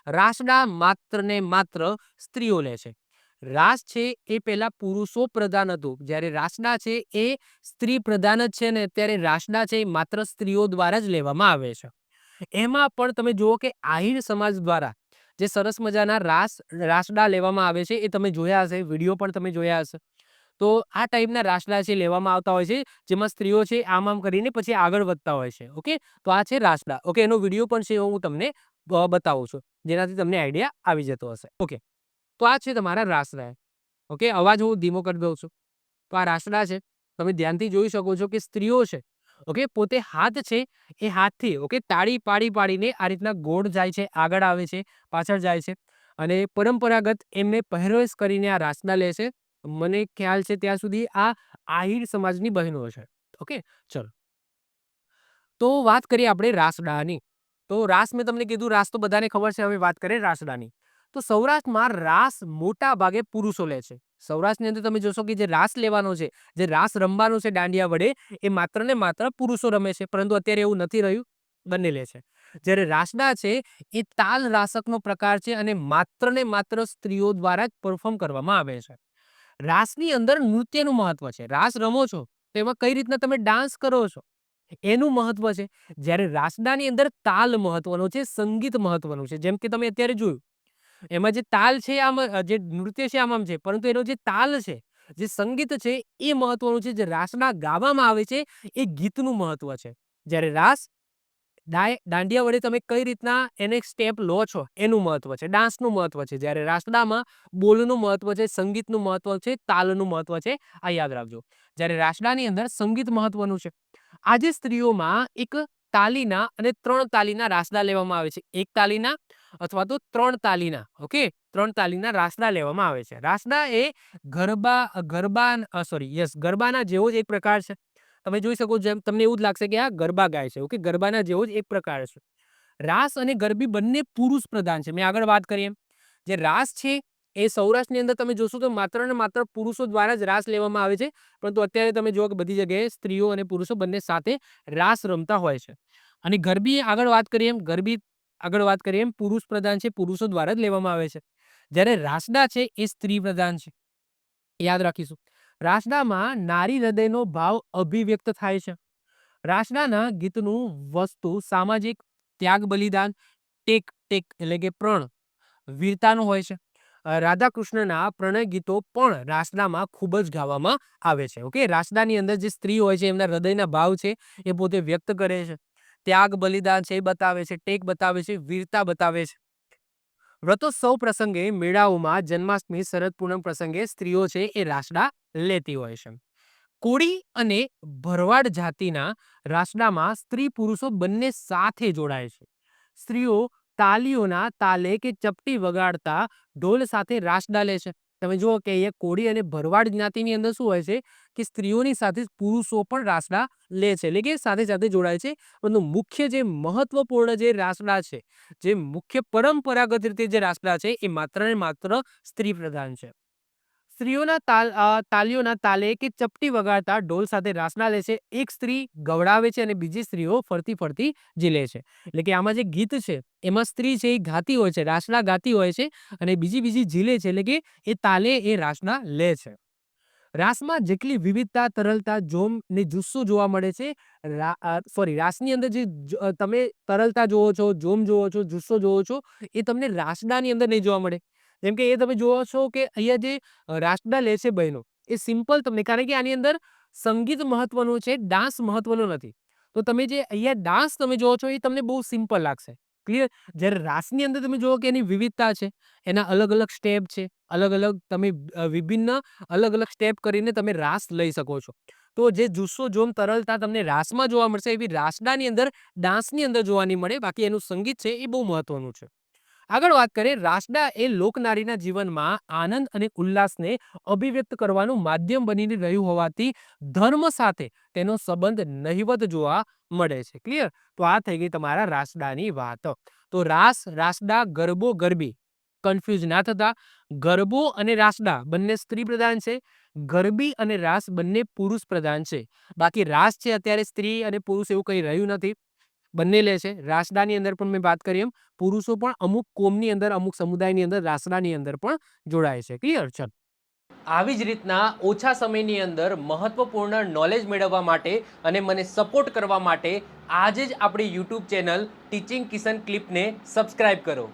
રાસડા માત્ર ને માત્ર સ્ત્રીઓ લે છે. રાસ છે એ પહેલા પુરુષો પ્રધાન હતું, જ્યારે રાસડા છે એ સ્ત્રી પ્રધાન જ છે ને ત્યારે રાસડા છે એ માત્ર સ્ત્રીઓ દ્વારા જ લેવામાં આવે છે. એમાં પણ તમે જુઓ કે આહિર સમાજ દ્વારા જે સરસ મજાના રાસડા લેવામાં આવે છે એ તમે જોયા હશે, વિડીયો પણ તમે જોયા હશે. તો આ ટાઈપના રાસડા છે લેવામાં આવતા હોય છે, જેમાં સ્ત્રીઓ છે આમ કરીને પછી આગળ વધતા હોય છે. ઓકે, તો આ છે રાસડા. ઓકે, એનો વિડીયો પણ છે હું તમને બતાવું છું, જેનાથી તમને આઈડિયા આવી જતો હશે. ઓકે, તો આ છે તમારા રાસડા. ઓકે, અવાજ હું ધીમો કરી દઉં છું. તો આ રાસડા છે, તમે ધ્યાનથી જોઈ શકો છો કે સ્ત્રીઓ છે ઓકે પોતે હાથ છે એ હાથથી ઓકે તાળી પાડીને આ રીતના ગોળ જાય છે, આગળ આવે છે, પાછળ જાય છે અને પરંપરાગત એમને પહેરવેશ કરીને આ રાસડા લે છે. મને ખ્યાલ છે ત્યાં સુધી આ આહિર સમાજની બહેનો છે. ઓકે, ચલો. તો વાત કરીએ આપણે રાસડાની. તો રાસ મેં તમને કીધું, રાસ તો બધાને ખબર છે. હવે વાત કરીએ રાસડાની. તો સૌરાષ્ટ્રમાં રાસ મોટા ભાગે પુરુષો લે છે. સૌરાષ્ટ્રની અંદર તમે જોશો કે જે રાસ લેવાનો છે, જે રાસ રમવાનો છે દાંડિયા વડે, એ માત્ર ને માત્ર પુરુષો રમે છે. પરંતુ અત્યારે એવું નથી રહ્યું, બંને લે છે. જ્યારે રાસડા છે એ તાલ રાસકનો પ્રકાર છે અને માત્ર ને માત્ર સ્ત્રીઓ દ્વારા જ પરફોર્મ કરવામાં આવે છે. રાસની અંદર નૃત્યનું મહત્વ છે. રાસ રમો છો તો એમાં કઈ રીતના તમે ડાન્સ કરો છો એનું મહત્વ છે. જ્યારે રાસડાની અંદર તાલ મહત્વનો છે, સંગીત મહત્વનું છે. જેમ કે તમે અત્યારે જોયું, એમાં જે તાલ છે આમ જે નૃત્ય છે આમ છે, પરંતુ એનો જે તાલ છે, જે સંગીત છે એ મહત્વનું છે. જે રાસડા ગાવામાં આવે છે એ ગીતનું મહત્વ છે. જ્યારે રાસ દાંડિયા વડે તમે કઈ રીતના એને સ્ટેપ લો છો એનું મહત્વ છે, ડાન્સનું મહત્વ છે. જ્યારે રાસડામાં બોલનું મહત્વ છે, સંગીતનું મહત્વ છે, તાલનું મહત્વ છે. આ યાદ રાખજો. જ્યારે રાસડાની અંદર સંગીત મહત્વનું છે. આજે સ્ત્રીઓમાં એક તાલીના અને 3 તાલીના રાસડા લેવામાં આવે છે. 1 તાલીના અથવા તો 3 તાલીના. ઓકે, 3 તાલીના રાસડા લેવામાં આવે છે. રાસડા એ ગરબાના જેવો જ એક પ્રકાર છે. તમે જોઈ શકો, જેમ તમને એવું જ લાગશે કે આ ગરબા ગાય છે. ઓકે, ગરબાના જેવો જ એક પ્રકાર છે. રાસ અને ગરબી બંને પુરુષ પ્રધાન છે. મેં આગળ વાત કરી એમ, જે રાસ છે એ સૌરાષ્ટ્રની અંદર તમે જોશો તો માત્ર ને માત્ર પુરુષો દ્વારા જ રાસ લેવામાં આવે છે. પરંતુ અત્યારે તમે જુઓ કે બધી જગ્યાએ સ્ત્રીઓ અને પુરુષો બંને સાથે રાસ રમતા હોય છે. અને ગરબી આગળ વાત કરીએ એમ પુરુષ પ્રધાન છે, પુરુષો દ્વારા જ લેવામાં આવે છે. જ્યારે રાસડા છે એ સ્ત્રી પ્રધાન છે. યાદ રાખીશું. રાસડામાં નારી હૃદયનો ભાવ અભિવ્યક્ત થાય છે. રાસડાના ગીતનું વસ્તુ સામાજિક ત્યાગ બલિદાન, ટેક એટલે કે પ્રણ, વીરતાનું હોય છે. રાધા કૃષ્ણના પ્રણય ગીતો પણ રાસડામાં ખૂબ જ ગાવામાં આવે છે. ઓકે, રાસડાની અંદર જે સ્ત્રી હોય છે એમના હૃદયના ભાવ છે એ પોતે વ્યક્ત કરે છે. ત્યાગ બલિદાન છે એ બતાવે છે, ટેક બતાવે છે, વીરતા બતાવે છે. વ્રતોત્સવ પ્રસંગે, મેળાઓમાં, જન્માષ્ટમી, શરદ પૂનમ પ્રસંગે સ્ત્રીઓ છે એ રાસડા લેતી હોય છે. કોળી અને ભરવાડ જાતિના રાસડામાં સ્ત્રી પુરુષો બંને સાથે જોડાય છે. સ્ત્રીઓ તાલીઓના તાલે કે ચપટી વગાડતા ઢોલ સાથે રાસડા લે છે. તમે જુઓ કે અહીંયા કોળી અને ભરવાડ જ્ઞાતિની અંદર શું હોય છે કે સ્ત્રીઓની સાથે પુરુષો પણ રાસડા લે છે, એટલે કે સાથે સાથે જોડાય છે. પરંતુ મુખ્ય જે મહત્વપૂર્ણ જે રાસડા છે, જે મુખ્ય પરંપરાગત રીતે જે રાસડા છે એ માત્ર ને માત્ર સ્ત્રી પ્રધાન છે. સ્ત્રીઓના તાલીઓના તાલે કે ચપટી વગાડતા ઢોલ સાથે રાસડા લે છે. એક સ્ત્રી ગવડાવે છે અને બીજી સ્ત્રીઓ ફરતી ફરતી ઝીલે છે. એટલે કે આમાં જે ગીત છે એમાં સ્ત્રી છે એ ગાતી હોય છે, રાસડા ગાતી હોય છે અને બીજી ઝીલે છે, એટલે કે એ તાલે એ રાસડા લે છે. રાસમાં જેટલી વિવિધતા, તરલતા, જોમ ને જુસ્સો જોવા મળે છે, રાસની અંદર જે તમે તરલતા જોવો છો, જોમ જોવો છો, જુસ્સો જોવો છો, એ તમને રાસડાની અંદર નહીં જોવા મળે. જેમ કે એ તમે જોવો છો કે અહીંયા જે રાસડા લે છે બહેનો, એ સિમ્પલ તમને, કારણ કે આની અંદર સંગીત મહત્વનું છે, ડાન્સ મહત્વનો નથી. તો તમે જે અહીંયા ડાન્સ તમે જોવો છો એ તમને બહુ સિમ્પલ લાગશે. ક્લિયર? જ્યારે રાસની અંદર તમે જુઓ કે એની વિવિધતા છે, એના અલગ અલગ સ્ટેપ છે, અલગ અલગ તમે વિભિન્ન અલગ અલગ સ્ટેપ કરીને તમે રાસ લઈ શકો છો. તો જે જુસ્સો જોમ તરલતા તમને રાસમાં જોવા મળશે એવી રાસડાની અંદર ડાન્સની અંદર જોવા નહીં મળે. બાકી એનું સંગીત છે એ બહુ મહત્વનું છે. આગળ વાત કરીએ, રાસડા એ લોકનારીના જીવનમાં આનંદ અને ઉલ્લાસને અભિવ્યક્ત કરવાનું માધ્યમ બનીને રહ્યું હોવાથી ધર્મ સાથે તેનો સંબંધ નહિવત જોવા મળે છે. ક્લિયર? તો આ થઈ ગઈ તમારા રાસડાની વાત. તો રાસડા, ગરબો, ગરબી કન્ફ્યુઝ ના થતા. ગરબો અને રાસડા બંને સ્ત્રી પ્રધાન છે. ગરબી અને રાસ બંને પુરુષ પ્રધાન છે. બાકી રાસ છે અત્યારે સ્ત્રી અને પુરુષ એવું કંઈ રહ્યું નથી. બંને લે છે. રાસડાની અંદર પણ મેં વાત કરી એમ પુરુષો પણ અમુક કોમની અંદર, અમુક સમુદાયની અંદર રાસડાની અંદર પણ જોડાય છે. ક્લિયર? ચલો. આવી જ રીતના ઓછા સમયની અંદર મહત્વપૂર્ણ નોલેજ મેળવવા માટે અને મને સપોર્ટ કરવા માટે આજે જ આપણી યુટ્યુબ ચેનલ ટીચિંગ કિશન ક્લિપને સબસ્ક્રાઇબ કરો.